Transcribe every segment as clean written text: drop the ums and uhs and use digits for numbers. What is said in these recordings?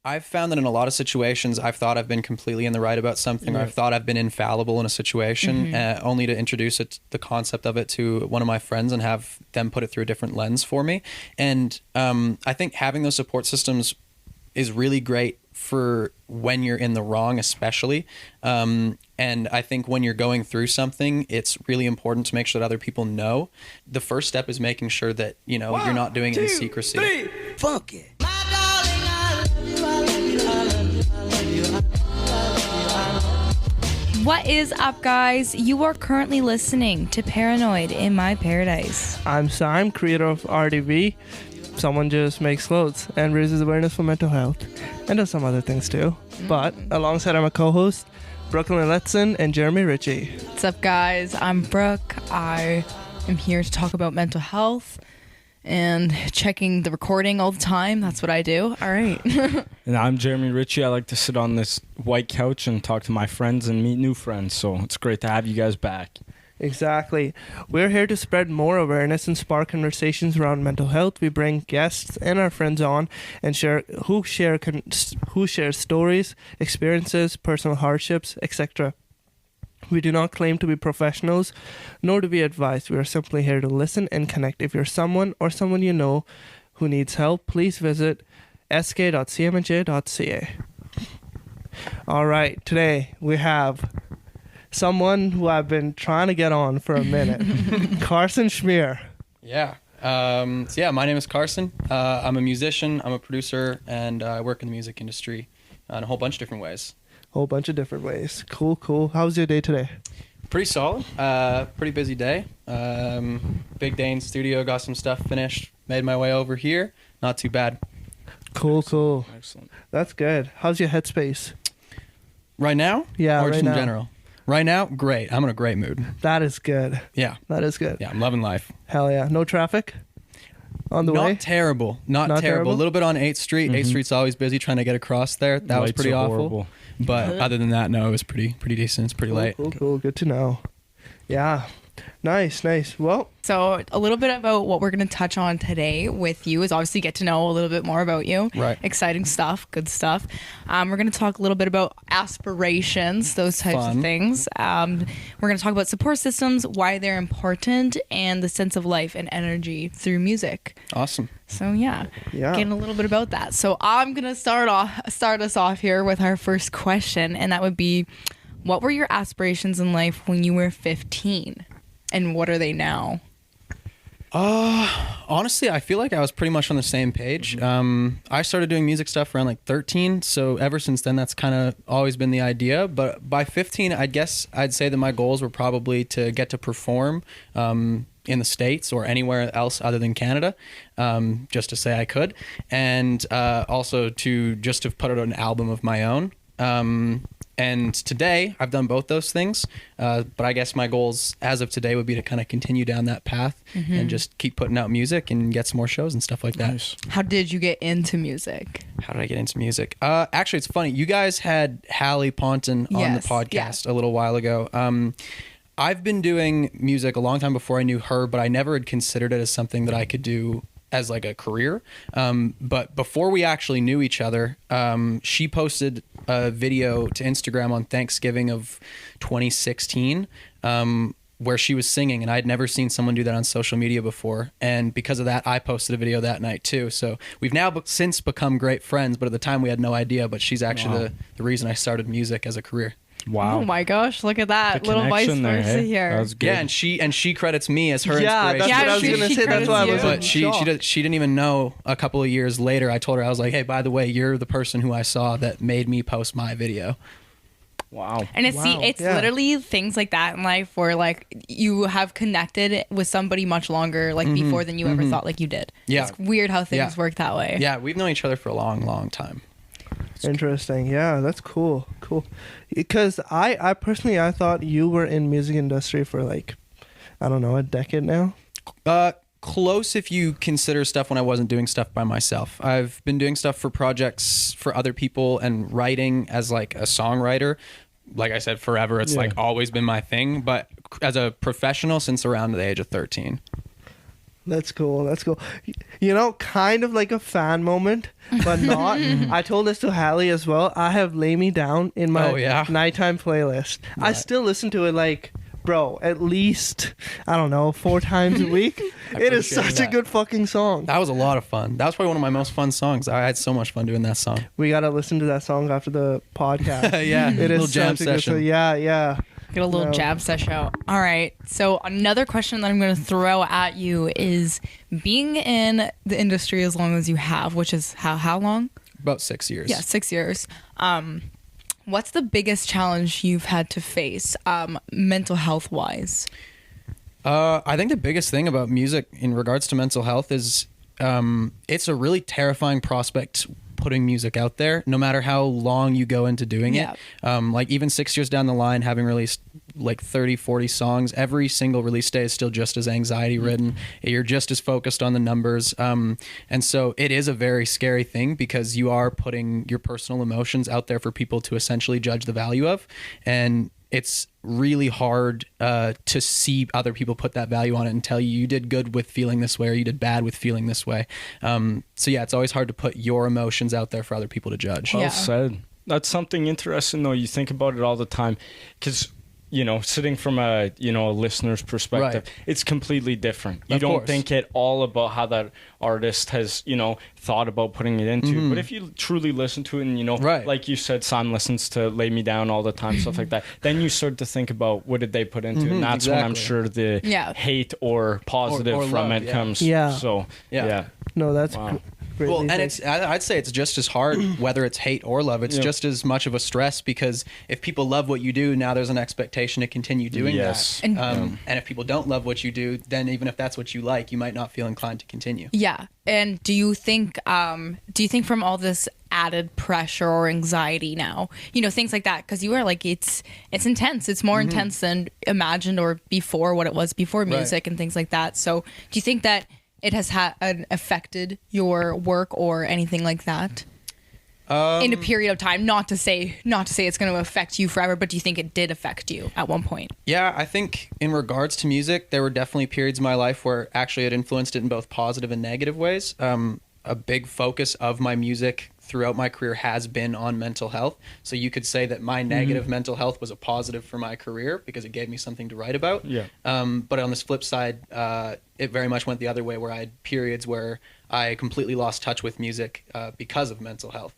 I've found that in a lot of situations, I've thought I've been completely in the right about something, or I've thought I've been infallible in a situation, only to introduce the concept of it to one of my friends and have them put it through a different lens for me. And I think having those support systems is really great for when you're in the wrong, especially. And I think when you're going through something, it's really important to make sure that other people know. The first step is making sure that, you're not doing it in secrecy. 1, 2, 3, funk it. What is up, guys? You are currently listening to Paranoid in My Paradise. I'm Sam, creator of RDV. Someone just makes clothes and raises awareness for mental health and does some other things too. But alongside my co-host, Brooklyn Letson and Jeremy Ritchie. What's up, guys? I'm Brooke. I am here to talk about mental health and checking the recording all the time. That's what I do. All right. And I'm Jeremy Ritchie. I like to sit on this white couch and talk to my friends and meet new friends. So it's great to have you guys back. Exactly. We're here to spread more awareness and spark conversations around mental health. We bring guests and our friends on and share stories, experiences, personal hardships, etc. We do not claim to be professionals, nor do we advise. We are simply here to listen and connect. If you're someone or someone you know who needs help, please visit sk.cmj.ca. All right, today we have someone who I've been trying to get on for a minute, Carson Shmyr. Yeah. My name is Carson. I'm a musician, I'm a producer, and I work in the music industry in a whole bunch of different ways. Whole bunch of different ways. Cool. How was your day today? Pretty solid. Pretty busy day. Big day in studio, got some stuff finished, made my way over here. Not too bad. Cool. Excellent. That's good. How's your headspace? Right now? Yeah, or right just now. in general? Right now, great. I'm in a great mood. That is good. Yeah. That is good. Yeah, I'm loving life. Hell yeah. No traffic on the way? Not terrible. Not terrible. A little bit on 8th Street. 8th Street's always busy trying to get across there. That was Lights pretty are awful. horrible. But other than that, no, it was pretty decent. It's pretty late. Cool. Good to know. Yeah. Nice. Well, So a little bit about what we're going to touch on today with you is obviously get to know a little bit more about you. Right. Exciting stuff, good stuff. We're going to talk a little bit about aspirations, those types of things. We're going to talk about support systems, why they're important, and the sense of life and energy through music. Awesome. So yeah, Yeah. getting a little bit about that. So I'm going to start us off here with our first question, and that would be, what were your aspirations in life when you were 15? And what are they now? Honestly, I feel like I was pretty much on the same page. I started doing music stuff around like 13, so ever since then, that's kind of always been the idea. But by 15, I guess I'd say that my goals were probably to get to perform in the States or anywhere else other than Canada, just to say I could, and also to just have put out an album of my own. And today, I've done both those things, but I guess my goals as of today would be to kind of continue down that path and just keep putting out music and get some more shows and stuff like that. Nice. How did you get into music? How did I get into music? Actually, it's funny. You guys had Hallie Ponton on Yes, the podcast a little while ago. I've been doing music a long time before I knew her, but I never had considered it as something that I could do as like a career. But before we actually knew each other, she posted a video to Instagram on Thanksgiving of 2016, where she was singing, and I'd never seen someone do that on social media before. And because of that, I posted a video that night too. So we've now since become great friends, but at the time we had no idea, but she's actually the reason I started music as a career. Wow. Oh my gosh, look at that. The Little vice connection there, versa hey? here. That was good. Yeah, and she credits me as her yeah, inspiration. that's what I was she- going to she say. That's why I was credits in you. But she didn't even know. A couple of years later, I told her, I was like, hey, by the way, you're the person who I saw that made me post my video. Wow. And it's Wow, it's yeah. literally things like that in life where like you have connected with somebody much longer like before than you ever thought like you did. Yeah. It's weird how things work that way. Yeah, we've known each other for a long time. Interesting. Yeah, that's cool. Because I personally, I thought you were in music industry for like, I don't know, a decade now. Close if you consider stuff when I wasn't doing stuff by myself. I've been doing stuff for projects for other people and writing as like a songwriter. Like I said, forever. It's like always been my thing. But as a professional since around the age of 13. That's cool. That's cool. You know, kind of like a fan moment, but not. I told this to Hallie as well. I have Lay Me Down in my nighttime playlist. Right. I still listen to it like, bro, at least, I don't know, 4 times a week. It is such a good fucking song. That was a lot of fun. That was probably one of my most fun songs. I had so much fun doing that song. We got to listen to that song after the podcast. Yeah. It is jam session. Yeah. Get a little jab session out. All right. So another question that I'm going to throw at you is, being in the industry as long as you have, which is how long? About 6 years. Yeah, 6 years. What's the biggest challenge you've had to face, mental health wise? I think the biggest thing about music in regards to mental health is it's a really terrifying prospect putting music out there, no matter how long you go into doing it. Like even 6 years down the line, having released like 30, 40 songs, every single release day is still just as anxiety ridden. You're just as focused on the numbers. And so it is a very scary thing, because you are putting your personal emotions out there for people to essentially judge the value of. And it's really hard to see other people put that value on it and tell you did good with feeling this way, or you did bad with feeling this way. So yeah, it's always hard to put your emotions out there for other people to judge. Well said. That's something interesting, though. You think about it all the time, because, you know, sitting from a listener's perspective, it's completely different. You don't think it all about how that artist has, thought about putting it into. But if you truly listen to it, and, like you said, Sam listens to Lay Me Down all the time, stuff like that, then you start to think about what did they put into it. And that's when I'm sure the hate or positive or from love, it comes. Yeah. So, No, that's well, and I'd say it's just as hard, whether it's hate or love. It's just as much of a stress, because if people love what you do, now there's an expectation to continue doing that. And if people don't love what you do, then even if that's what you like, you might not feel inclined to continue. Yeah. And do you think from all this added pressure or anxiety now, things like that, because you are like, it's intense. It's more intense than imagined or before, what it was before music and things like that. So do you think that it has affected your work or anything like that in a period of time? Not to say it's going to affect you forever, but do you think it did affect you at one point? Yeah, I think in regards to music, there were definitely periods in my life where actually it influenced it in both positive and negative ways. A big focus of my music throughout my career has been on mental health. So you could say that my negative mental health was a positive for my career, because it gave me something to write about. But on this flip side, it very much went the other way, where I had periods where I completely lost touch with music because of mental health.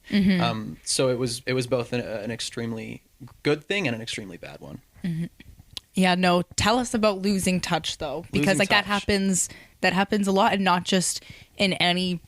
So it was both an extremely good thing and an extremely bad one. Yeah, no. Tell us about losing touch, though, because that happens a lot, and not just in any.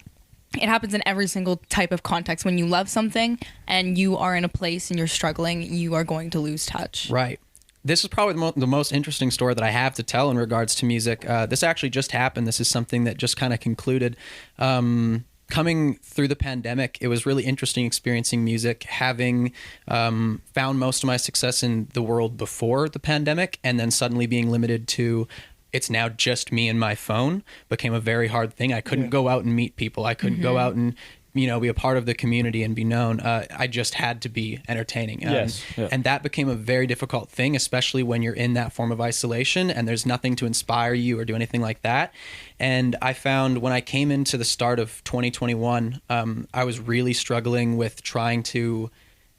It happens in every single type of context. When you love something and you are in a place and you're struggling, you are going to lose touch. Right. This is probably the most interesting story that I have to tell in regards to music. This actually just happened. This is something that just kind of concluded. Coming through the pandemic, it was really interesting experiencing music, having found most of my success in the world before the pandemic, and then suddenly being limited to it's now just me and my phone became a very hard thing. I couldn't go out and meet people. I couldn't go out and, be a part of the community and be known. I just had to be entertaining. And that became a very difficult thing, especially when you're in that form of isolation and there's nothing to inspire you or do anything like that. And I found when I came into the start of 2021, I was really struggling with trying to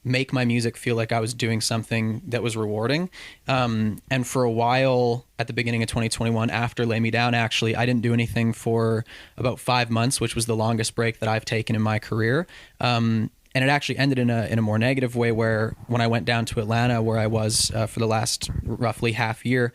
make my music feel like I was doing something that was rewarding. And for a while at the beginning of 2021, after Lay Me Down, actually, I didn't do anything for about 5 months, which was the longest break that I've taken in my career. And it actually ended in a more negative way, where when I went down to Atlanta, where I was for the last roughly half year,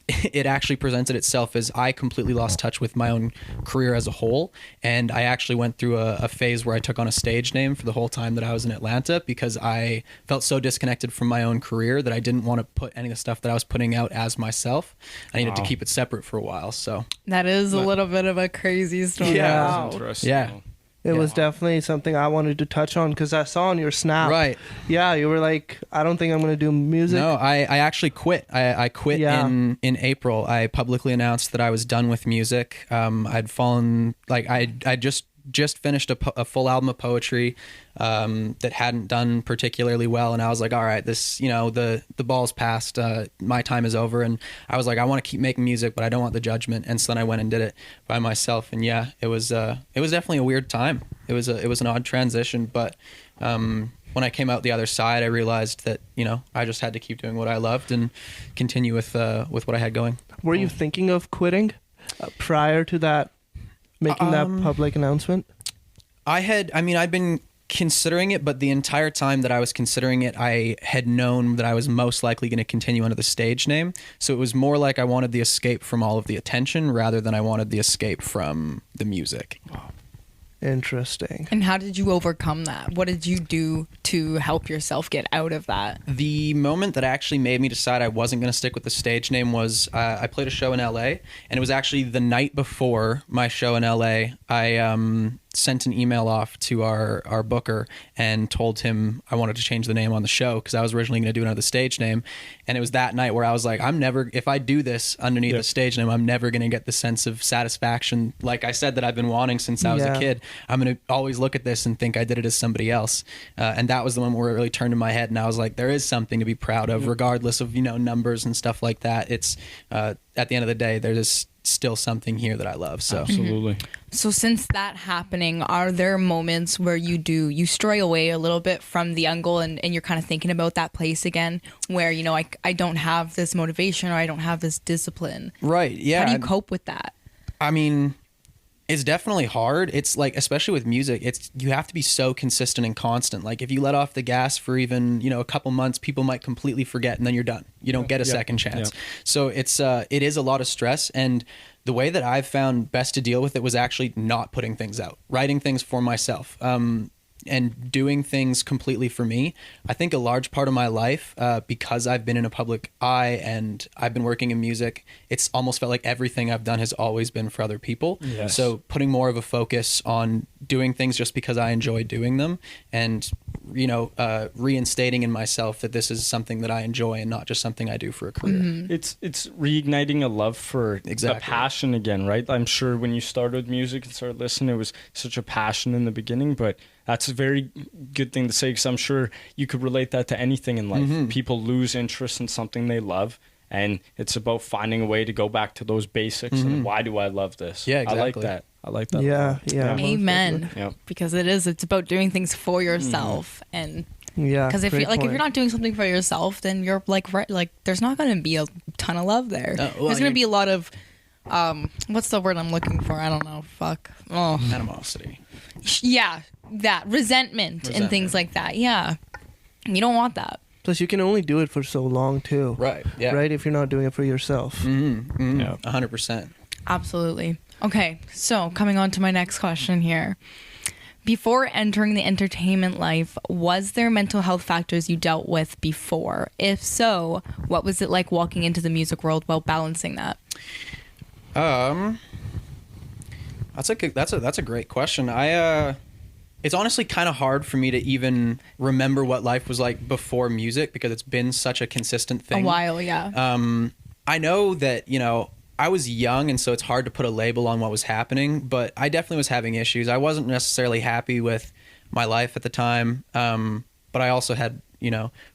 it actually presented itself as I completely lost touch with my own career as a whole. And I actually went through a phase where I took on a stage name for the whole time that I was in Atlanta, because I felt so disconnected from my own career that I didn't want to put any of the stuff that I was putting out as myself. I needed to keep it separate for a while. So that is a little bit of a crazy story. Yeah. Yeah. It was definitely something I wanted to touch on, because I saw on your Snap. Right. Yeah, you were like, I don't think I'm going to do music. No, I actually quit. I quit in April. I publicly announced that I was done with music. I'd fallen, like, I just just finished a full album of poetry that hadn't done particularly well, and I was like, all right, this, the ball's passed, my time is over, and I was like, I want to keep making music, but I don't want the judgment, and so then I went and did it by myself, and yeah, it was definitely a weird time. It was an odd transition, but when I came out the other side, I realized that I just had to keep doing what I loved and continue with what I had going. Were you thinking of quitting prior to that, making that public announcement? I'd been considering it, but the entire time that I was considering it, I had known that I was most likely going to continue under the stage name. So it was more like I wanted the escape from all of the attention rather than I wanted the escape from the music. Wow. Interesting. And how did you overcome that? What did you do to help yourself get out of that? The moment that actually made me decide I wasn't going to stick with the stage name was I played a show in LA, and it was actually the night before my show in LA. I sent an email off to our booker and told him I wanted to change the name on the show because I was originally going to do it under the stage name. And it was that night where I was like, if I do this underneath the stage name, I'm never going to get the sense of satisfaction, like I said, that I've been wanting since I was a kid. I'm going to always look at this and think I did it as somebody else. And that was the moment where it really turned in my head, and I was like, there is something to be proud of, regardless of, numbers and stuff like that. It's at the end of the day, there's still something here that I love. So absolutely. So since that happening, are there moments where you stray away a little bit from the angle and you're kind of thinking about that place again where, I don't have this motivation or I don't have this discipline? Right. Yeah. How do you cope with that? It's definitely hard. It's like, especially with music, you have to be so consistent and constant. Like if you let off the gas for even, a couple months, people might completely forget and then you're done. You don't get a second chance. Yeah. So it is a lot of stress. And the way that I've found best to deal with it was actually not putting things out, writing things for myself. And doing things completely for me. I think a large part of my life, because I've been in a public eye and I've been working in music, it's almost felt like everything I've done has always been for other people. Yes. So putting more of a focus on doing things just because I enjoy doing them, and reinstating in myself that this is something that I enjoy and not just something I do for a career. Mm-hmm. It's reigniting a love for a passion again, right? I'm sure when you started music and started listening, it was such a passion in the beginning, but that's a very good thing to say, because I'm sure you could relate that to anything in life. Mm-hmm. People lose interest in something they love, and it's about finding a way to go back to those basics. And why do I love this? Yeah, exactly. I like that. Yeah. Amen. Yeah. Because it's about doing things for yourself. And because if you're not doing something for yourself, then you're there's not going to be a ton of love there. There's going to be a lot of what's the word I'm looking for? I don't know. Animosity. Yeah, that resentment and things like that. Yeah, you don't want that. Plus, you can only do it for so long too. Right. Yeah. Right. If you're not doing it for yourself. Mm-hmm. Yeah. 100%. Absolutely. Okay. So coming on to my next question here. Before entering the entertainment life, was there mental health factors you dealt with before? If so, what was it like walking into the music world while balancing that? That's a great question. It's honestly kind of hard for me to even remember what life was like before music, because it's been such a consistent thing. A while, yeah. I know that, I was young, and so it's hard to put a label on what was happening, but I definitely was having issues. I wasn't necessarily happy with my life at the time, but I also had,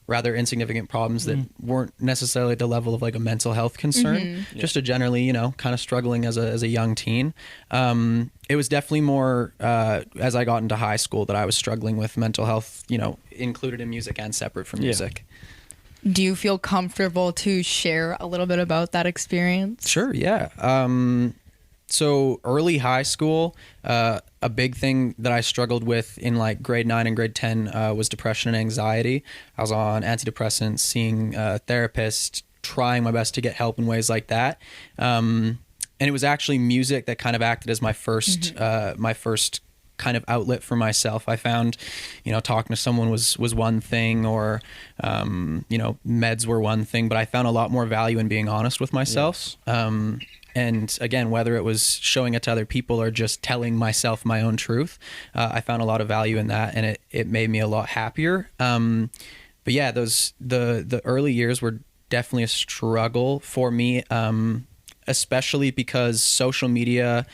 rather insignificant problems that weren't necessarily at the level of like a mental health concern, just a generally, kind of struggling as a young teen. It was definitely more as I got into high school that I was struggling with mental health, included in music and separate from music. Do you feel comfortable to share a little bit about that experience? Sure, yeah. So early high school, a big thing that I struggled with in like grade 9 and grade 10 was depression and anxiety. I was on antidepressants, seeing a therapist, trying my best to get help in ways like that. And it was actually music that kind of acted as my first kind of outlet for myself. I found, talking to someone was one thing, or, meds were one thing, but I found a lot more value in being honest with myself. Yes. And again, whether it was showing it to other people or just telling myself my own truth, I found a lot of value in that, and it made me a lot happier. But yeah, the early years were definitely a struggle for me, especially because social media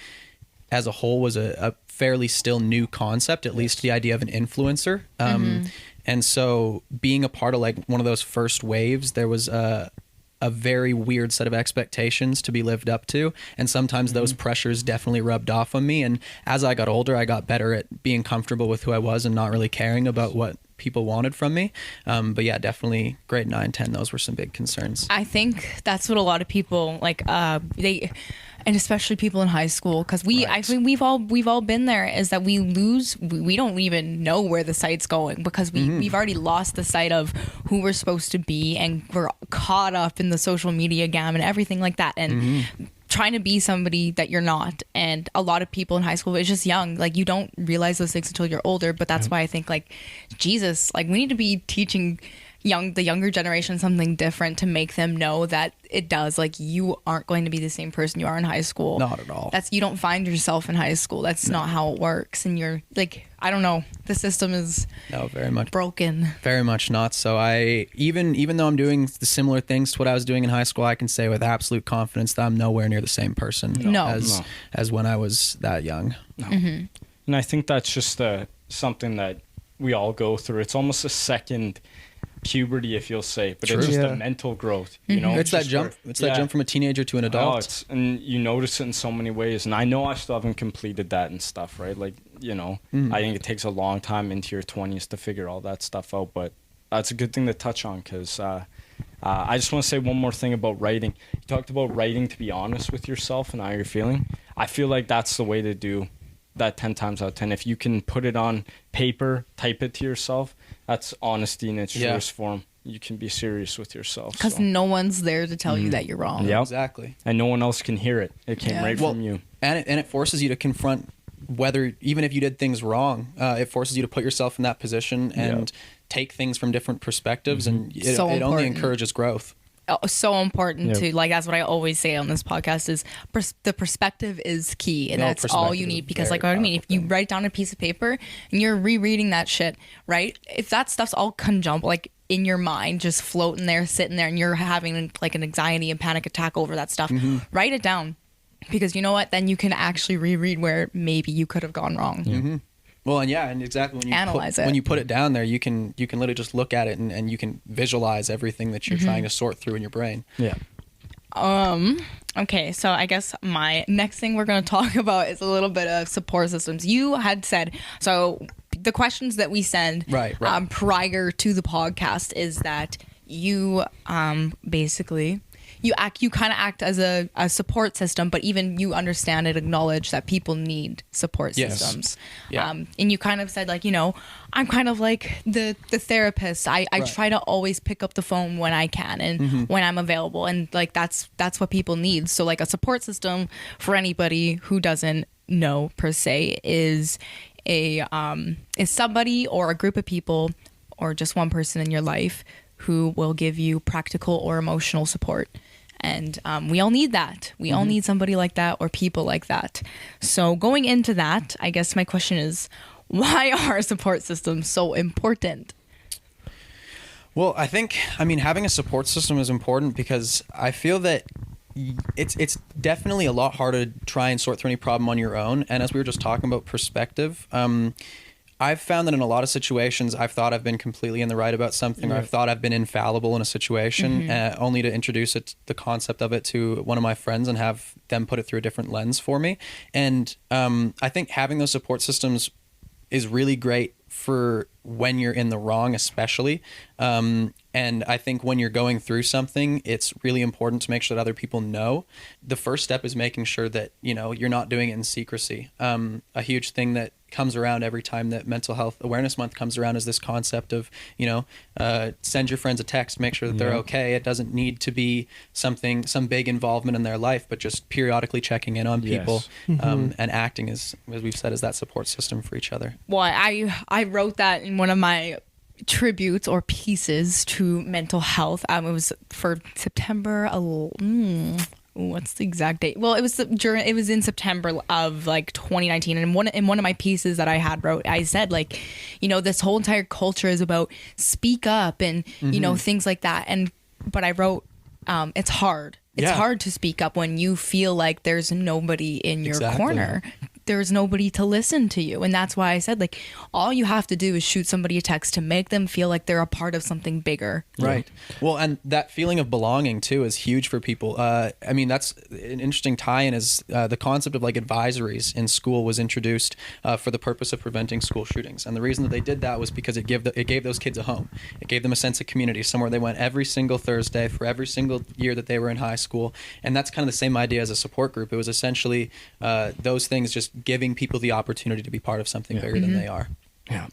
as a whole was a fairly still new concept, at least the idea of an influencer. And so being a part of like one of those first waves, there was a very weird set of expectations to be lived up to. And sometimes those pressures definitely rubbed off on me. And as I got older, I got better at being comfortable with who I was and not really caring about what people wanted from me. But yeah, definitely grade 9, 10, those were some big concerns. I think that's what a lot of people like, and especially people in high school, because I think we've all been there, is that we don't even know where the site's going, because we've already lost the sight of who we're supposed to be, and we're caught up in the social media game and everything like that, and trying to be somebody that you're not. And a lot of people in high school, it's just young, like you don't realize those things until you're older. But that's why I think like Jesus, like we need to be teaching the younger generation something different to make them know that it does, like you aren't going to be the same person you are in high school. Not at all. You don't find yourself in high school. That's not how it works. And you're like, I don't know, the system is very much broken. Very much not. So I, even though I'm doing the similar things to what I was doing in high school, I can say with absolute confidence that I'm nowhere near the same person as when I was that young. No. And I think that's just something that we all go through. It's almost a second puberty, if you'll say, but it's just a mental growth, you know. It's that jump. It's that jump from a teenager to an adult. And you notice it in so many ways. And I know I still haven't completed that and stuff, right? Like, you know, I think it takes a long time into your 20s to figure all that stuff out. But that's a good thing to touch on, because I just want to say one more thing about writing. You talked about writing to be honest with yourself and how you're feeling. I feel like that's the way to do that 10 times out of 10. If you can put it on paper, type it to yourself, that's honesty in its truest form. You can be serious with yourself. Because no one's there to tell you that you're wrong. Yep. Exactly. And no one else can hear it. It came right from you. And it forces you to confront whether, even if you did things wrong, it forces you to put yourself in that position and take things from different perspectives. And it only encourages growth. So important to, like, that's what I always say on this podcast is the perspective is key, and that's all you need, because like what I mean, if you write down a piece of paper and you're rereading that shit, right, if that stuff's all like in your mind, just floating there, sitting there, and you're having like an anxiety and panic attack over that stuff, write it down, because you know what, then you can actually reread where maybe you could have gone wrong. Well, and exactly when you put it down there, you can literally just look at it and you can visualize everything that you're trying to sort through in your brain. Yeah. Okay, so I guess my next thing we're going to talk about is a little bit of support systems. You had said, so the questions that we send prior to the podcast is that you basically you kind of act as a support system, but even you understand and acknowledge that people need support systems. Yeah. And you kind of said, like, you know, I'm kind of like the therapist. I try to always pick up the phone when I can and when I'm available, and like that's what people need. So like a support system, for anybody who doesn't know per se, is somebody or a group of people or just one person in your life who will give you practical or emotional support. And we all need that. We all need somebody like that or people like that. So going into that, I guess my question is, why are support systems so important? Well, I mean, having a support system is important because I feel that it's definitely a lot harder to try and sort through any problem on your own. And as we were just talking about perspective, I've found that in a lot of situations, I've thought I've been completely in the right about something, or I've thought I've been infallible in a situation, only to introduce the concept of it to one of my friends and have them put it through a different lens for me. And I think having those support systems is really great for when you're in the wrong, especially. And I think when you're going through something, it's really important to make sure that other people know. The first step is making sure that, you know, you're not doing it in secrecy. A huge thing that comes around every time that Mental Health Awareness Month comes around is this concept of, you know, send your friends a text, make sure that they're okay. It doesn't need to be some big involvement in their life, but just periodically checking in on people and acting as we've said, as that support system for each other. Well, I wrote that in one of my tributes or pieces to mental health. It was for September. What's the exact date? Well, it was in September of like 2019, and in one of my pieces that I had wrote, I said, like, you know, this whole entire culture is about speak up and you know, things like that. But I wrote, it's hard. It's hard to speak up when you feel like there's nobody in your corner there's nobody to listen to you. And that's why I said, like, all you have to do is shoot somebody a text to make them feel like they're a part of something bigger. Right. Well, and that feeling of belonging too is huge for people. I mean, that's an interesting tie-in is the concept of like advisories in school was introduced for the purpose of preventing school shootings. And the reason that they did that was because it gave those kids a home. It gave them a sense of community, somewhere they went every single Thursday for every single year that they were in high school. And that's kind of the same idea as a support group. It was essentially those things just giving people the opportunity to be part of something bigger than they are. Yeah.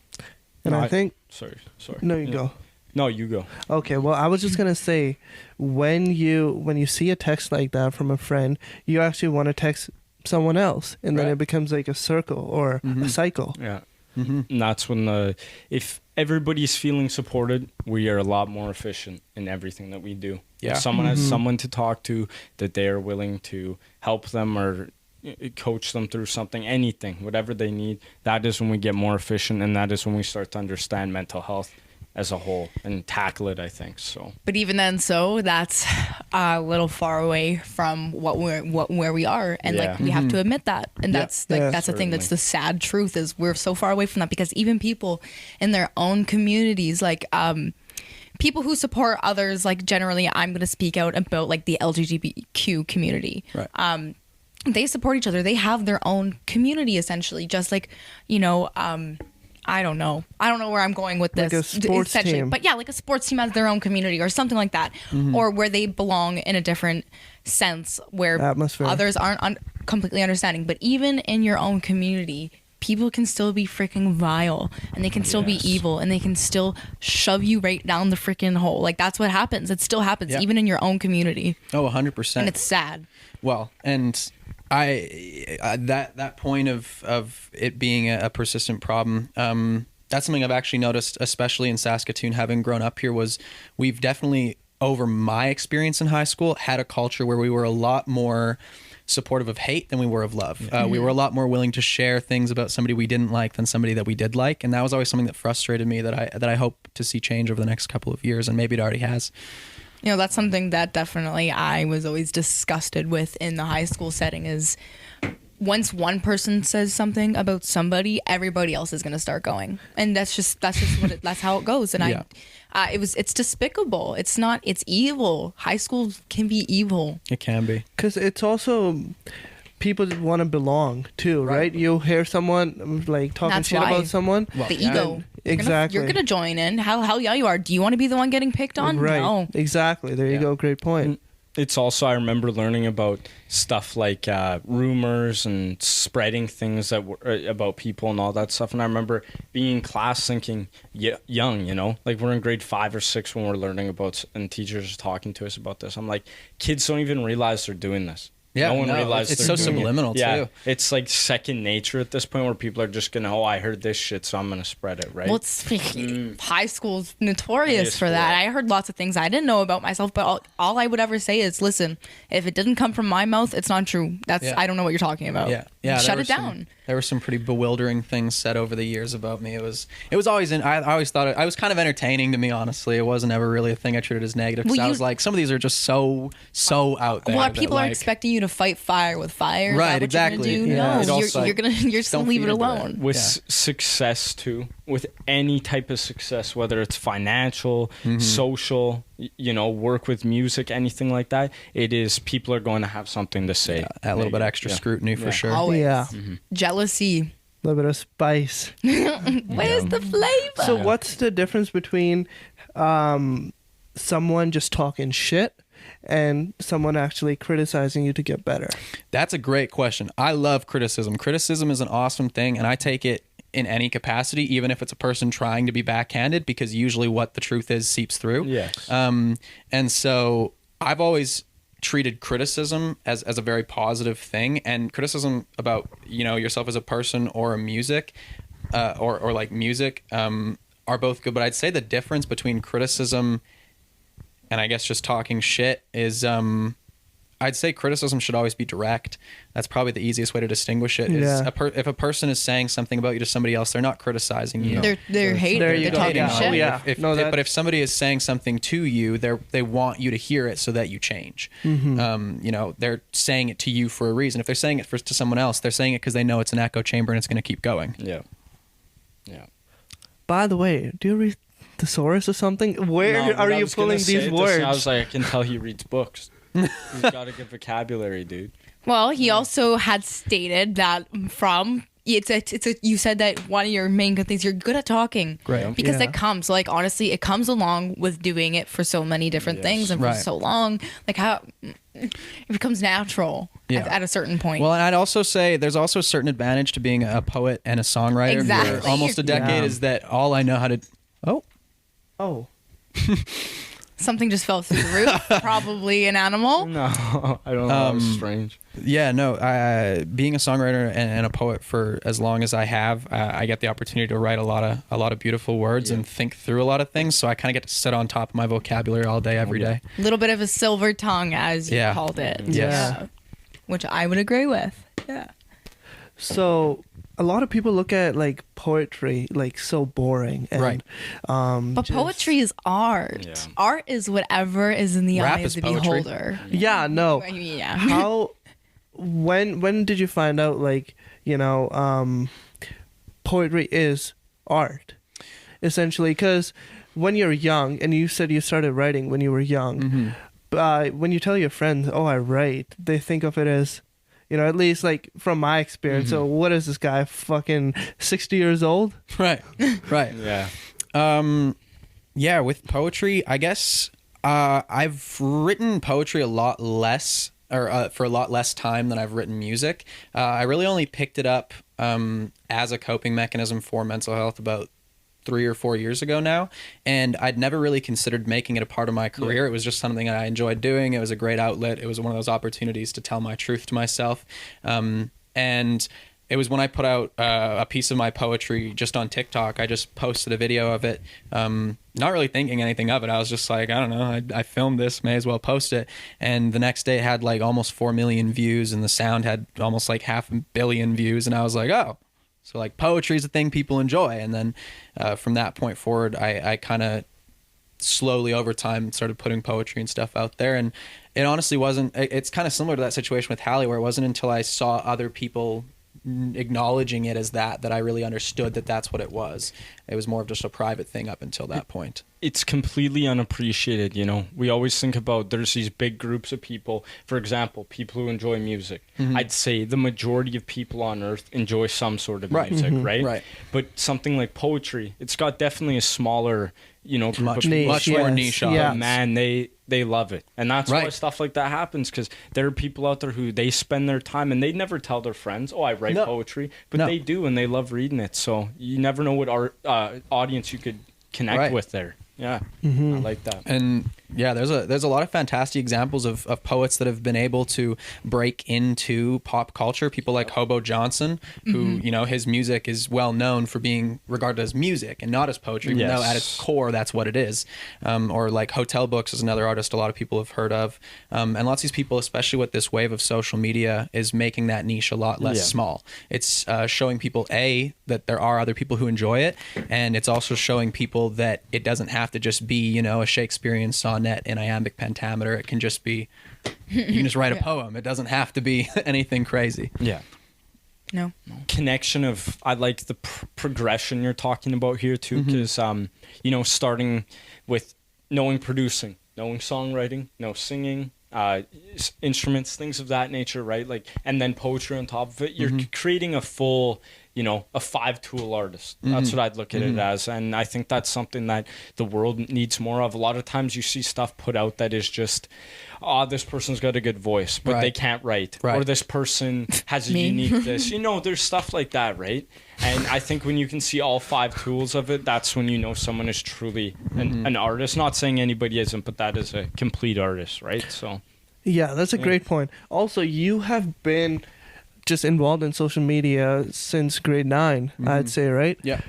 And I think... Sorry. No, you go. No, you go. Okay, well, I was just going to say, when you see a text like that from a friend, you actually want to text someone else, and then it becomes like a circle or a cycle. Yeah. And that's when if everybody's feeling supported, we are a lot more efficient in everything that we do. Yeah. If someone has someone to talk to, that they are willing to help them or coach them through something, anything, whatever they need, that is when we get more efficient, and that is when we start to understand mental health as a whole and tackle it, I think. So, but even then, that's a little far away from where we are, and like we have to admit that, and that's the thing. That's the sad truth, is we're so far away from that, because even people in their own communities, like people who support others, like generally, I'm going to speak out about like the LGBTQ community. Right. They support each other. They have their own community, essentially, just like, I don't know where I'm going with this. Like a sports team. But yeah, like a sports team has their own community or something like that. Or where they belong in a different sense, where atmosphere. Others aren't completely understanding. But even in your own community, people can still be freaking vile, and they can still be evil, and they can still shove you right down the freaking hole. Like, that's what happens. It still happens, even in your own community. Oh, 100%. And it's sad. Well, and that point of it being a persistent problem, that's something I've actually noticed, especially in Saskatoon, having grown up here, was we've definitely, over my experience in high school, had a culture where we were a lot more supportive of hate than we were of love. We were a lot more willing to share things about somebody we didn't like than somebody that we did like, and that was always something that frustrated me, that I hope to see change over the next couple of years, and maybe it already has. That's something that definitely I was always disgusted with in the high school setting, is once one person says something about somebody, everybody else is going to start going. And that's how it goes. And it's despicable. It's evil. High school can be evil. It can be. 'Cause it's also, people want to belong too, right? You hear someone like talking shit about someone. Well, the ego. Exactly. You're gonna join in. Hell yeah, you are. Do you want to be the one getting picked on? Right. No. Exactly. There you go. Great point. It's also, I remember learning about stuff like rumors and spreading things that were about people and all that stuff. And I remember being in class thinking, young, like we're in grade 5 or 6 when we're learning about, and teachers are talking to us about this. I'm like, kids don't even realize they're doing this. Yeah, no one realizes it's so subliminal too. It's like second nature at this point, where people are just gonna, I heard this shit, so I'm gonna spread it, right? Well, high school's notorious for that. I heard lots of things I didn't know about myself, but all I would ever say is, listen, if it didn't come from my mouth, it's not true. I don't know what you're talking about. Yeah. Shut it down. There were some pretty bewildering things said over the years about me. It was always I always thought I was kind of entertaining to me, honestly. It wasn't ever really a thing I treated as negative, because I was like, some of these are just so out there. Well, people are expecting you to fight fire with fire. Right, exactly. No, you're just gonna leave it alone. With success too, with any type of success, whether it's financial, social, work with music, anything like that, it is, people are going to have something to say. A little bit extra scrutiny for sure. Always. Yeah. Jealousy. A little bit of spice. Where's the flavor? So what's the difference between someone just talking shit and someone actually criticizing you to get better? That's a great question. I love criticism. Criticism is an awesome thing, and I take it in any capacity, even if it's a person trying to be backhanded, because usually what the truth is seeps through. Yes. And so I've always treated criticism as a very positive thing, and criticism about yourself as a person or a music or like music are both good. But I'd say the difference between criticism and I guess just talking shit is I I'd say criticism should always be direct. That's probably the easiest way to distinguish it. Is if a person is saying something about you to somebody else, they're not criticizing you. They're hating. They're talking shit. But if somebody is saying something to you, they want you to hear it so that you change. You know, they're saying it to you for a reason. If they're saying it to someone else, they're saying it because they know it's an echo chamber and it's going to keep going. Yeah. By the way, do you read thesaurus or something? Where are you pulling these words? I was like, I can tell he reads books. He's got a good vocabulary, dude. Well, he also had stated that you said that one of your main good things, you're good at talking. Right. Because it comes, like, honestly, it comes along with doing it for so many different things and for so long. Like, how it becomes natural at a certain point. Well, and I'd also say there's also a certain advantage to being a poet and a songwriter. Exactly. For almost a decade is that all I know how to... Oh. Something just fell through the roof. Probably an animal. No, I don't know. That was strange. Yeah, no. Being a songwriter and a poet for as long as I have, I get the opportunity to write a lot of beautiful words and think through a lot of things. So I kind of get to sit on top of my vocabulary all day, every day. A little bit of a silver tongue, as you called it. Yes. Which I would agree with. Yeah. So a lot of people look at like poetry like so boring, and, but poetry is art. Yeah. Art is whatever is in the eye of the beholder. Yeah, no. Yeah. How? When did you find out, like, you know, poetry is art, essentially? Because when you're young, and you said you started writing when you were young, when you tell your friends, "Oh, I write," they think of it as, you know, at least like from my experience. So what is this guy, fucking 60 years old? Right. Yeah. Yeah, with poetry, I guess I've written poetry a lot less, or for a lot less time than I've written music. I really only picked it up as a coping mechanism for mental health about 3 or 4 years ago now, and I'd never really considered making it a part of my career. It was just something I enjoyed doing. It was a great outlet. It was one of those opportunities to tell my truth to myself, and it was when I put out a piece of my poetry just on TikTok. I just posted a video of it, not really thinking anything of it. I was just like, I don't know, I filmed this, may as well post it. And the next day it had like almost 4 million views, and the sound had almost like 500 million views, and I was like, oh, so like poetry is a thing people enjoy. And then from that point forward, I kind of slowly over time started putting poetry and stuff out there. And it honestly wasn't, it's kind of similar to that situation with Hallie, where it wasn't until I saw other people acknowledging it as that I really understood that that's what it was. It was more of just a private thing up until that point. It's completely unappreciated, you know. We always think about, there's these big groups of people, for example, people who enjoy music. I'd say the majority of people on earth enjoy some sort of music, right? But something like poetry, it's got definitely a smaller, you know, group much of people. Much more niche. But man, they love it. And that's why stuff like that happens, because there are people out there who they spend their time, and they never tell their friends, oh, I write poetry, but they do, and they love reading it. So you never know what audience you could connect with there. Yeah, I like that. And yeah, there's a lot of fantastic examples of poets that have been able to break into pop culture. People like Hobo Johnson, who, you know, his music is well known for being regarded as music and not as poetry, even though at its core that's what it is. Or like Hotel Books is another artist a lot of people have heard of. And lots of these people, especially with this wave of social media, is making that niche a lot less small. It's showing people, that there are other people who enjoy it, and it's also showing people that it doesn't have to just be, you know, a Shakespearean sonnet in iambic pentameter. It can just be, you can just write a poem. It doesn't have to be anything crazy. Yeah. No. Connection of, I like the progression you're talking about here too, because, you know, starting with knowing producing, knowing songwriting, singing, instruments, things of that nature, right? Like, and then poetry on top of it. You're creating a full, you know, a 5-tool artist. That's what I'd look at it as. And I think that's something that the world needs more of. A lot of times you see stuff put out that is just, this person's got a good voice, but they can't write. Or this person has a unique this. You know, there's stuff like that, right? And I think when you can see all 5 tools of it, that's when you know someone is truly an artist. Not saying anybody isn't, but that is a complete artist, right? So, yeah, that's a great point. Also, you have been just involved in social media since grade 9, I'd say, right? Yeah.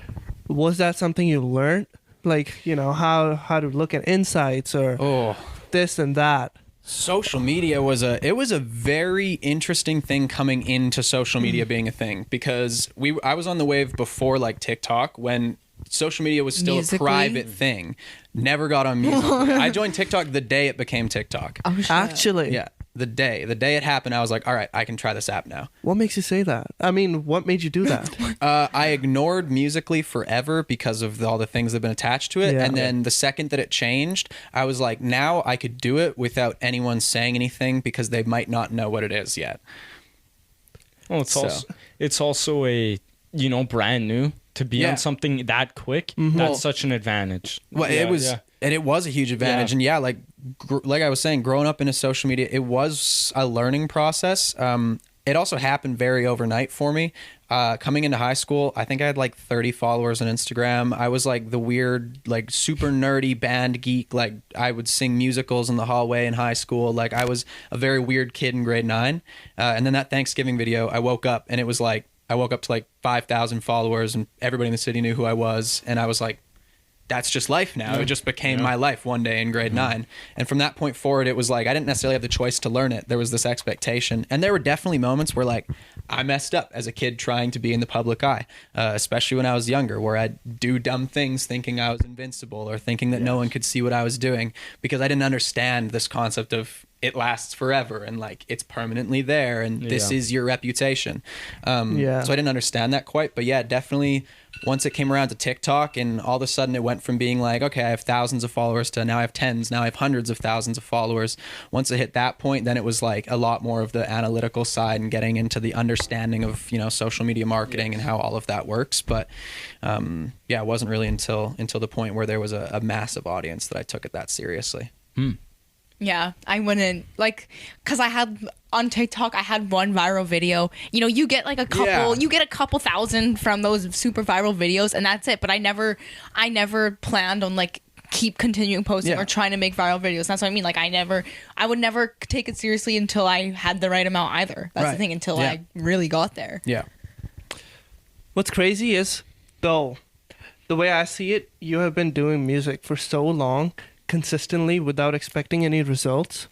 Was that something you learned? Like, you know, how to look at insights or this and that? Social media was a very interesting thing coming into social media being a thing, because I was on the wave before like TikTok, when social media was still Musical.ly? a private thing. Never got on Musical.ly. I joined TikTok the day it became TikTok. Oh, shit. Actually, Yeah, the day it happened, I was like, all right, I can try this app now. what makes you say that? I mean, what made you do that? I ignored Musical.ly forever because of all the things that have been attached to it. Yeah. And then the second that it changed, I was like, now I could do it without anyone saying anything, because they might not know what it is yet. Well, it's also a, you know, brand new. To be on something that quick, that's such an advantage. Well, it was, and it was a huge advantage. And like I was saying, growing up into social media, it was a learning process. It also happened very overnight for me. Coming into high school, I think I had like 30 followers on Instagram. I was like the weird, like super nerdy band geek. Like I would sing musicals in the hallway in high school. Like I was a very weird kid in grade 9. And then that Thanksgiving video, I woke up and it was like, I woke up to like 5,000 followers and everybody in the city knew who I was. And I was like, that's just life now. It just became my life one day in grade 9. And from that point forward, it was like, I didn't necessarily have the choice to learn it. There was this expectation. And there were definitely moments where like I messed up as a kid trying to be in the public eye, especially when I was younger, where I'd do dumb things thinking I was invincible, or thinking that no one could see what I was doing, because I didn't understand this concept of it lasts forever and like it's permanently there and this is your reputation. So I didn't understand that quite, but yeah, definitely once it came around to TikTok and all of a sudden it went from being like, okay, I have thousands of followers to now I have tens, now I have hundreds of thousands of followers. Once it hit that point, then it was like a lot more of the analytical side and getting into the understanding of, you know, social media marketing and how all of that works. But yeah, it wasn't really until the point where there was a massive audience that I took it that seriously. Yeah, I wouldn't, like, because I had on TikTok, I had one viral video. You know, you get like a couple, you get a couple thousand from those super viral videos, and that's it. But I never planned on like keep continuing posting or trying to make viral videos. That's what I mean. Like I would never take it seriously until I had the right amount either. That's the thing, until I really got there. Yeah. What's crazy is, though, the way I see it, you have been doing music for so long, consistently, without expecting any results,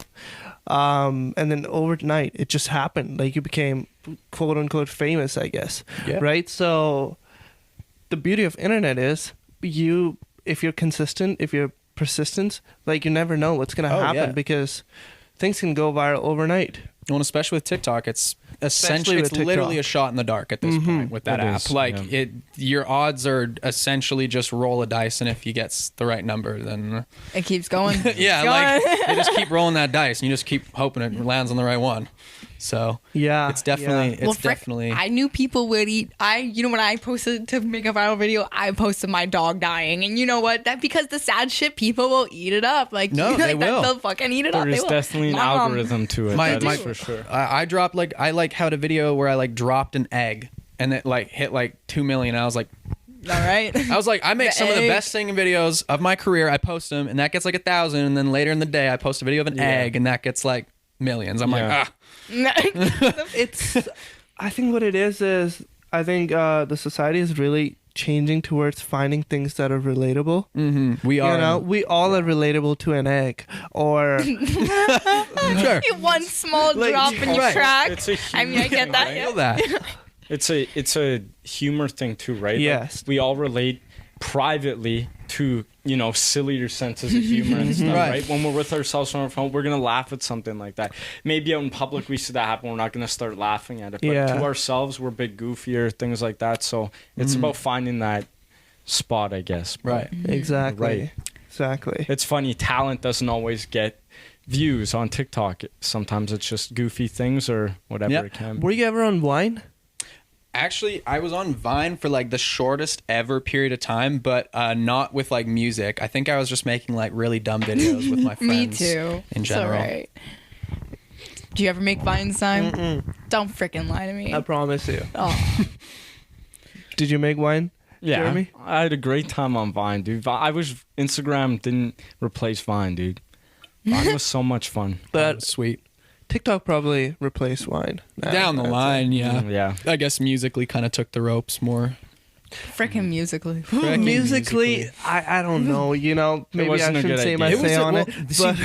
and then overnight it just happened. Like you became quote unquote famous, I guess. Right? So the beauty of internet is if you're consistent, if you're persistent, like you never know what's gonna happen, because things can go viral overnight. Well, especially with TikTok, it's essentially, it's literally a shot in the dark at this point with that app. Like your odds are essentially just roll a dice, and if you get the right number, then it keeps going. Like you just keep rolling that dice, and you just keep hoping it lands on the right one. So it's definitely. I knew people would eat. When I posted to make a viral video, I posted my dog dying, and you know what? That because the sad shit, people will eat it up. Like they will. They'll fucking eat it up. There's definitely an algorithm to it. That is for sure. I dropped I had a video where I dropped an egg, and it hit 2 million. And I was like, all right. I was like, I make some of the best singing videos of my career. I post them, and that gets 1,000. And then later in the day, I post a video of an egg, and that gets millions. I'm like, I think what it is I think the society is really changing towards finding things that are relatable. We are. You know, we all are relatable to an egg, or one small drop and you crack. It's a I get that. Right? I feel that. It's a humor thing too, right? Yes. We all relate privately to, sillier senses of humor and stuff, right? When we're with ourselves on our phone, we're going to laugh at something like that. Maybe out in public we see that happen, we're not going to start laughing at it. But to ourselves, we're a bit goofier, things like that. So it's about finding that spot, I guess. Right. Exactly. Right. Exactly. It's funny, talent doesn't always get views on TikTok. Sometimes it's just goofy things or whatever it can be. Were you ever on Vine? Actually, I was on Vine for the shortest ever period of time, but not with music. I think I was just making really dumb videos with my friends. Me too. In general. So right. Do you ever make Vines, Simon? Don't freaking lie to me. I promise you. Oh. Did you make Vine? Yeah, Jeremy? I had a great time on Vine, dude. Instagram didn't replace Vine, dude. Vine was so much fun. That was sweet. TikTok probably replaced Vine. Down the line, yeah. I guess Musical.ly kind of took the ropes more. Freaking Musical.ly. Musically, I don't know. Maybe I shouldn't say my say on it. But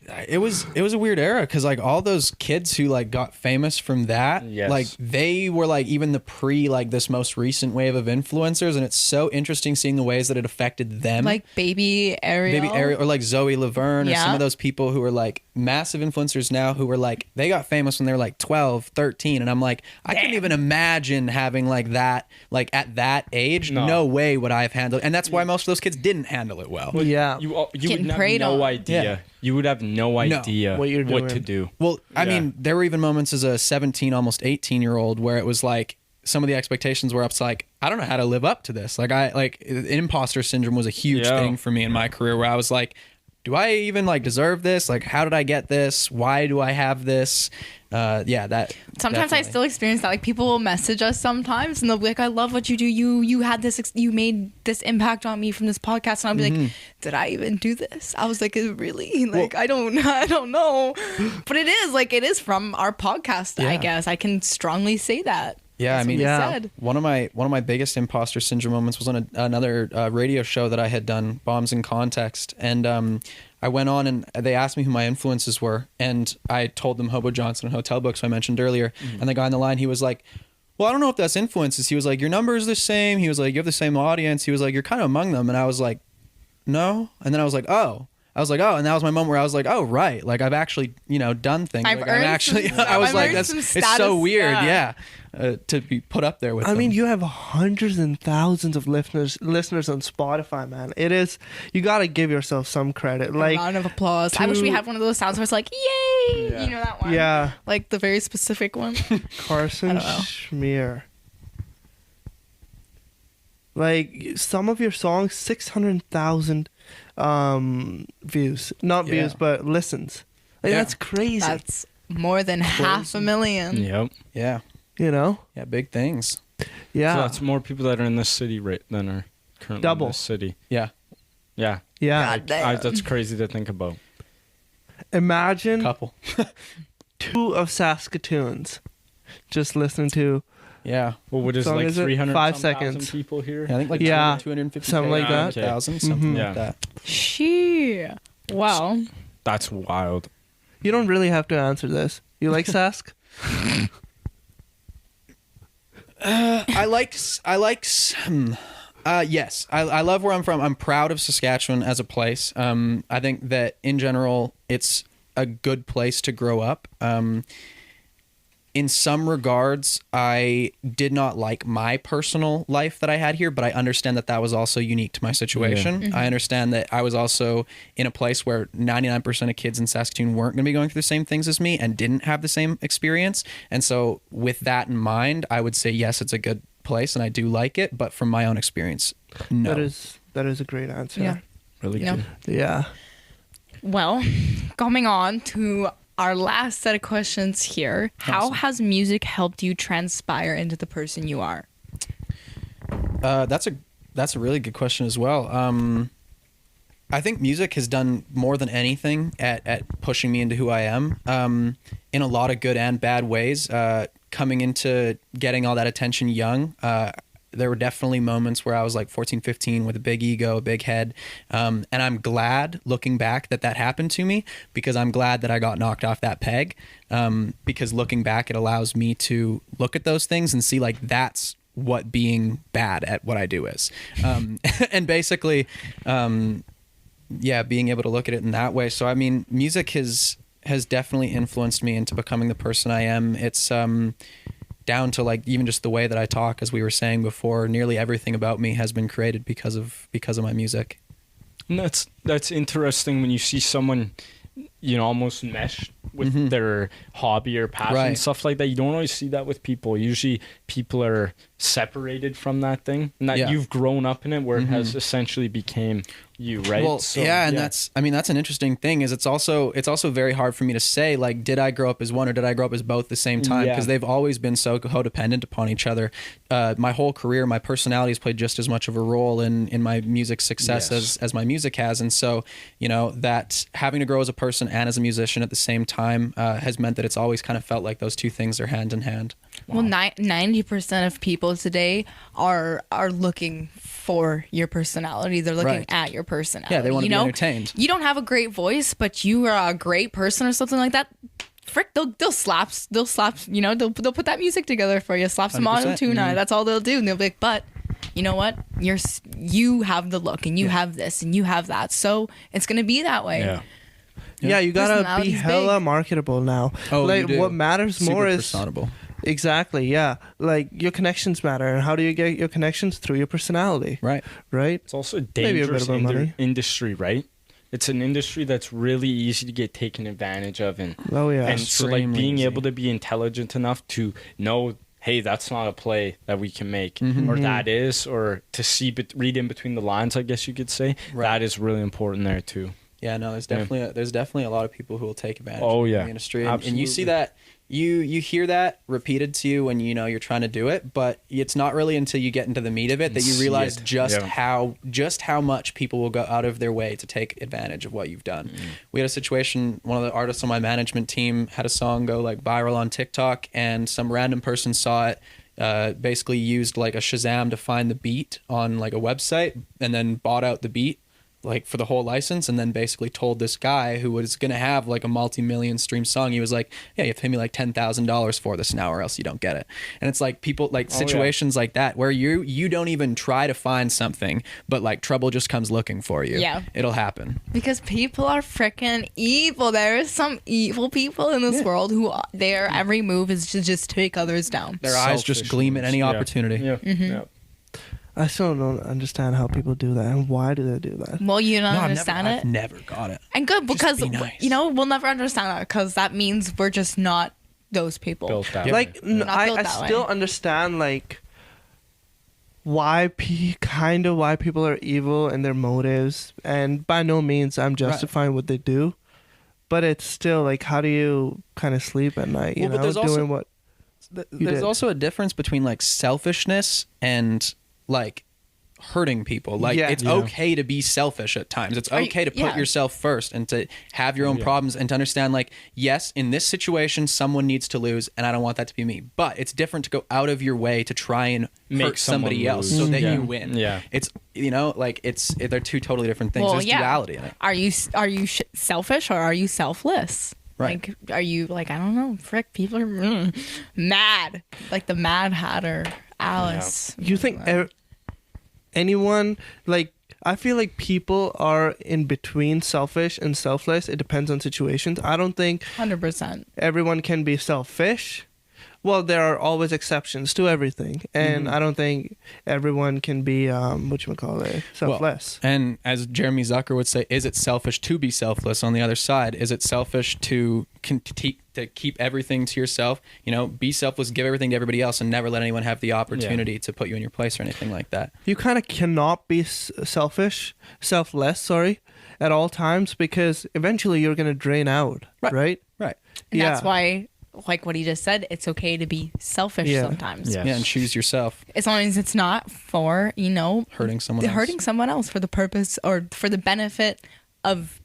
it was a weird era because like all those kids who like got famous from that, like they were like even the like this most recent wave of influencers, and it's so interesting seeing the ways that it affected them, like baby Ariel, or like Zoe Laverne, or some of those people who are like massive influencers now who were like they got famous when they were like 12, 13, and I'm like I couldn't even imagine having like that like at that age. No way would I have handled, and that's why most of those kids didn't handle it well. You would have no idea. Yeah. You would have no idea what to do. Well, I mean, there were even moments as a 17, almost 18-year-old where it was like some of the expectations were up to like, I don't know how to live up to this. Like imposter syndrome was a huge thing for me in my career where I was like, do I even like deserve this? Like, how did I get this? Why do I have this? That sometimes definitely. I still experience that. Like people will message us sometimes and they'll be like, I love what you do. You had this, you made this impact on me from this podcast. And I'll be like, did I even do this? I was like, really? Like, well, I don't know. But it is from our podcast, I guess. I can strongly say that. Yeah, I mean, one of my biggest imposter syndrome moments was on another radio show that I had done, Bombs in Context, and I went on and they asked me who my influences were, and I told them Hobo Johnson and Hotel Books, who I mentioned earlier, and the guy on the line, he was like, well, I don't know if that's influences. He was like, your number is the same. He was like, you have the same audience. He was like, you're kind of among them, and I was like, no, and then I was like, oh. And that was my moment where I was like, oh, right. Like, I've actually, done things. I was like, it's so weird. Yeah. To be put up there with them. I mean, you have hundreds and thousands of listeners on Spotify, man. It is, you got to give yourself some credit. Like, round of applause. I wish we had one of those sounds where it's like, yay. Yeah. You know that one? Yeah. Like the very specific one. Carson Shmyr. Like, some of your songs, 600,000 views. Not views, but listens. Like, that's crazy. That's more than 500,000. Yep. Yeah. Yeah, big things. Yeah. So that's more people that are in this city than are currently in this city. Yeah. Yeah. Yeah. That's crazy to think about. Imagine couple. 2 of Saskatoons just listening to. Yeah. Well, what is it, like 300 5 seconds people here? Yeah, I think like 250 something like that. 1,000, something like that. Wow. That's wild. You don't really have to answer this. You like Sask? Yes, I love where I'm from. I'm proud of Saskatchewan as a place. I think that in general, it's a good place to grow up. In some regards, I did not like my personal life that I had here, but I understand that was also unique to my situation. Yeah. I understand that I was also in a place where 99% of kids in Saskatoon weren't going to be going through the same things as me and didn't have the same experience. And so with that in mind, I would say, yes, it's a good place and I do like it, but from my own experience, no. That is a great answer. Yeah. Really good. Yeah. Well, coming on to our last set of questions here. Awesome. How has music helped you transpire into the person you are? That's a really good question as well. I think music has done more than anything at pushing me into who I am, in a lot of good and bad ways. Coming into getting all that attention young, there were definitely moments where I was like 14, 15 with a big ego, a big head. And I'm glad looking back that happened to me, because I'm glad that I got knocked off that peg. Because looking back, it allows me to look at those things and see like that's what being bad at what I do is. And basically, being able to look at it in that way. So, I mean, music has definitely influenced me into becoming the person I am. It's, down to like even just the way that I talk, as we were saying before, nearly everything about me has been created because of my music. And that's interesting when you see someone, almost mesh with their hobby or passion, stuff like that. You don't always see that with people. Usually people are separated from that thing, and that you've grown up in it where it has essentially became you, right? Well, so, that's an interesting thing. Is it's also very hard for me to say, like, did I grow up as one or did I grow up as both at the same time? Because they've always been so codependent upon each other. My whole career, my personality has played just as much of a role in my music success as my music has, and so that having to grow as a person and as a musician at the same time has meant that it's always kind of felt like those two things are hand in hand. Wow. Well, 90% of people today are looking for your personality. They're looking at your personality. Yeah, they want to be entertained. You don't have a great voice, but you are a great person or something like that. Frick, they'll slap, they'll put that music together for you, slap some auto-tune on it. That's all they'll do. And they'll be like, but you know what? You have the look, and you have this, and you have that. So it's gonna be that way. Yeah. Yeah, you gotta be hella marketable now. Oh, like you do. What matters more is personable. Exactly. Yeah, like your connections matter, and how do you get your connections? Through your personality. Right. It's also a dangerous industry, right? It's an industry that's really easy to get taken advantage of, and so like being able to be intelligent enough to know, hey, that's not a play that we can make, or that is, or to read in between the lines, I guess you could say. That is really important there too. Yeah, no, there's definitely a lot of people who will take advantage of the industry, and you see that. You hear that repeated to you when you're trying to do it, but it's not really until you get into the meat of it that you realize just how much people will go out of their way to take advantage of what you've done. We had a situation, one of the artists on my management team had a song go like viral on TikTok, and some random person saw it, basically used like a Shazam to find the beat on like a website, and then bought out the beat like for the whole license, and then basically told this guy who was going to have like a multi-million stream song, he was like, yeah, you have to pay me like $10,000 for this now or else you don't get it. And it's like people like situations like that where you don't even try to find something, but like trouble just comes looking for you. Yeah, it'll happen because people are freaking evil. There is some evil people in this world who their every move is to just take others down. Their eyes just gleam at any opportunity. I still don't understand how people do that, and why do they do that? Well, you don't understand it. I've never got it. And good, because we'll never understand that, because that means we're just not those people. Built that like way. I still understand like why people are evil and their motives, and by no means I'm justifying what they do, but it's still like, how do you kind of sleep at night? You know, doing what there's also a difference between like selfishness and like hurting people. Like it's okay to be selfish at times. It's okay to put yourself first and to have your own problems, and to understand like, yes, in this situation someone needs to lose and I don't want that to be me, but it's different to go out of your way to try and hurt somebody else so that you win. It's they're two totally different things. There's duality in it. Are you selfish or are you selfless? Right. Like, are you like, I don't know, frick, people are mad, like the Mad Hatter, Alice. You think anyone, like, I feel like people are in between selfish and selfless. It depends on situations. I don't think 100% everyone can be selfish. Well, there are always exceptions to everything, and I don't think everyone can be selfless. Well, and as Jeremy Zucker would say, is it selfish to be selfless? On the other side, is it selfish to keep everything to yourself? Be selfless, give everything to everybody else, and never let anyone have the opportunity to put you in your place or anything like that. You kind of cannot be selfless, at all times, because eventually you're going to drain out, right? Right. And that's why, like what he just said, it's okay to be selfish sometimes. Yeah, and choose yourself. As long as it's not for, hurting someone else for the purpose or for the benefit of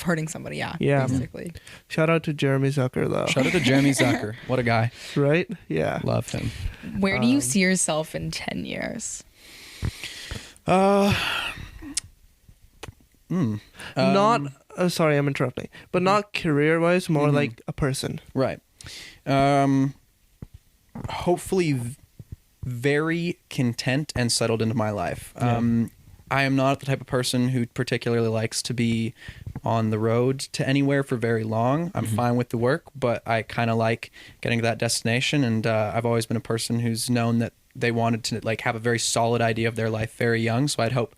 hurting somebody. Yeah. Basically. Shout out to Jeremy Zucker, though. Shout out to Jeremy Zucker. What a guy. Right? Yeah. Love him. Where do you see yourself in 10 years? Sorry, I'm interrupting. But not career-wise, more like a person. Right. Hopefully very content and settled into my life. I am not the type of person who particularly likes to be on the road to anywhere for very long. I'm fine with the work, but I kind of like getting to that destination. And I've always been a person who's known that they wanted to like have a very solid idea of their life very young. So I'd hope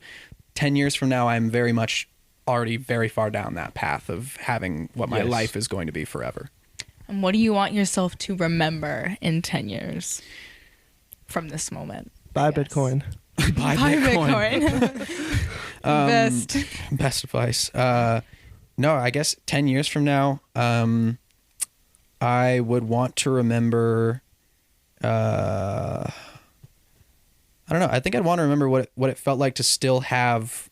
10 years from now, I'm very much already very far down that path of having what my life is going to be forever. And what do you want yourself to remember in 10 years from this moment? Buy Bitcoin. Buy Bitcoin. Best advice. No, I guess 10 years from now, I would want to remember, I don't know. I think I'd want to remember what it felt like to still have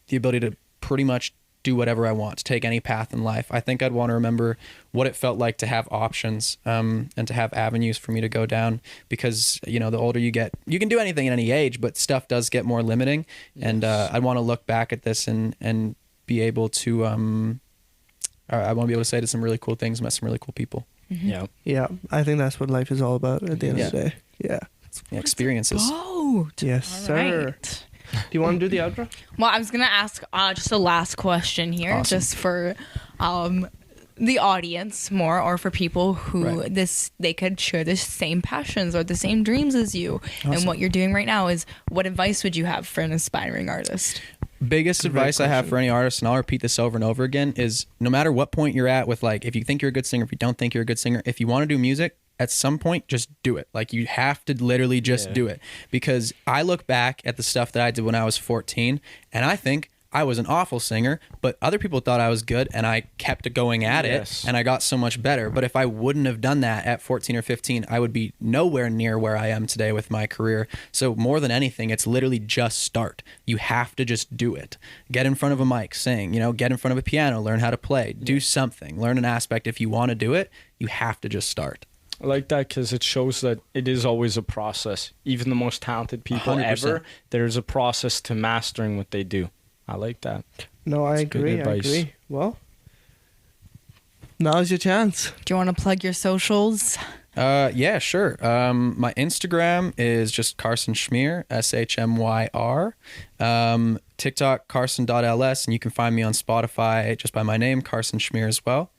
the ability to pretty much do whatever I want, to take any path in life. I think I'd want to remember what it felt like to have options, and to have avenues for me to go down, because, you know, the older you get, you can do anything at any age, but stuff does get more limiting. Yes. And I want to look back at this and be able to, I want to be able to say to some really cool things, met some really cool people. Mm-hmm. Yeah. I think that's what life is all about at the end of the day. Yeah. Experiences. Yes, all sir. Right. Do you want to do the outro? Well, I was going to ask just a last question here, awesome. just for the audience more, or for people who they could share the same passions or the same dreams as you. Awesome. And what you're doing right now is, what advice would you have for an aspiring artist? Biggest advice I have for any artist, and I'll repeat this over and over again, is no matter what point you're at with, like, if you think you're a good singer, if you don't think you're a good singer, if you want to do music, at some point, just do it. Like, you have to literally just do it. Because I look back at the stuff that I did when I was 14, and I think I was an awful singer, but other people thought I was good, and I kept going at it, and I got so much better. But if I wouldn't have done that at 14 or 15, I would be nowhere near where I am today with my career. So more than anything, it's literally just start. You have to just do it. Get in front of a mic, sing, you know, get in front of a piano, learn how to play, do something, learn an aspect. If you want to do it, you have to just start. I like that, because it shows that it is always a process. Even the most talented people 100%. Ever, there's a process to mastering what they do. I like that. No, I agree. Well, now's your chance. Do you want to plug your socials? Yeah, sure. My Instagram is just Carson Shmyr, SHMYR. TikTok, Carson.ls, and you can find me on Spotify just by my name, Carson Shmyr, as well.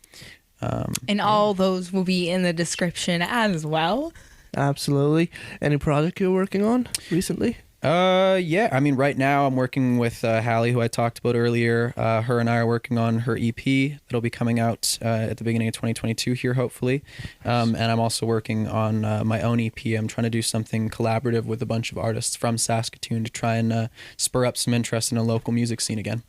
And all those will be in the description as well. Absolutely. Any project you're working on recently? Yeah. I mean, right now I'm working with Hallie, who I talked about earlier. Her and I are working on her EP that'll be coming out at the beginning of 2022 here, hopefully. And I'm also working on my own EP. I'm trying to do something collaborative with a bunch of artists from Saskatoon to try and spur up some interest in a a local music scene again.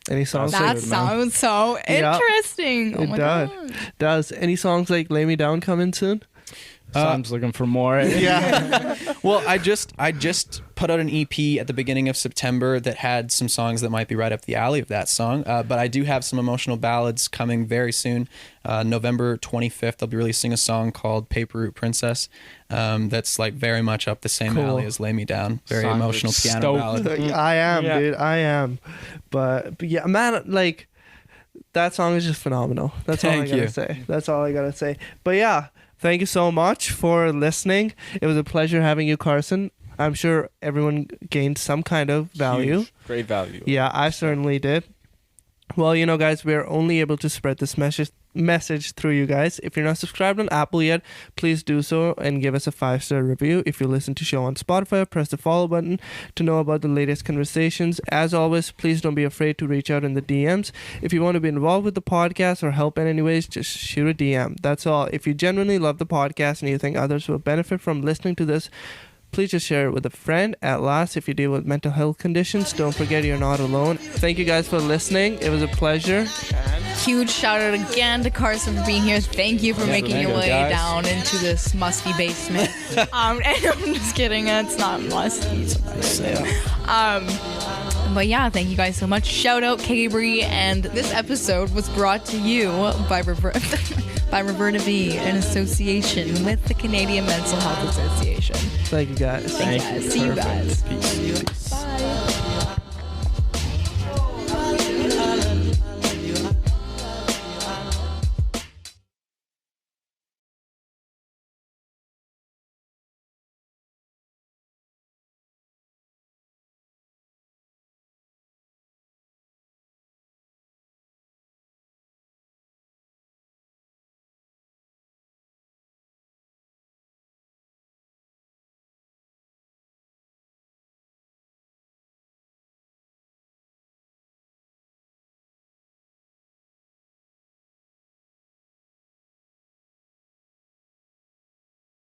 Any songs? That sounds so interesting. It does. Does any songs like "Lay Me Down" coming soon? Sam's looking for more. Yeah. Well, I just put out an EP at the beginning of September that had some songs that might be right up the alley of that song. But I do have some emotional ballads coming very soon. November 25th, I'll be releasing a song called Paper Route Princess. That's like very much up the same alley as Lay Me Down. Very emotional piano ballad. I am, dude. I am. But yeah, man, like, that song is just phenomenal. That's all I gotta say. That's all I gotta say. But yeah, thank you so much for listening. It was a pleasure having you, Carson. I'm sure everyone gained some kind of value. Huge. Great value. Yeah, I certainly did. Well, you know, guys, we are only able to spread this message through you guys. If you're not subscribed on Apple yet, please do so and give us a 5-star review. If you listen to the show on Spotify, press the follow button to know about the latest conversations. As always, please don't be afraid to reach out in the DMs. If you want to be involved with the podcast or help in any ways, just shoot a DM. That's all. If you genuinely love the podcast and you think others will benefit from listening to this, please just share it with a friend. At last, if you deal with mental health conditions, don't forget you're not alone. Thank you guys for listening. It was a pleasure. Huge shout out again to Carson for being here. Thank you for making your way down into this musty basement. And I'm just kidding. It's not musty. It's but yeah, thank you guys so much. Shout out Cabri, and this episode was brought to you by Roberta V in association with the Canadian Mental Health Association. Thank you guys. Thank you guys. See you guys. Peace.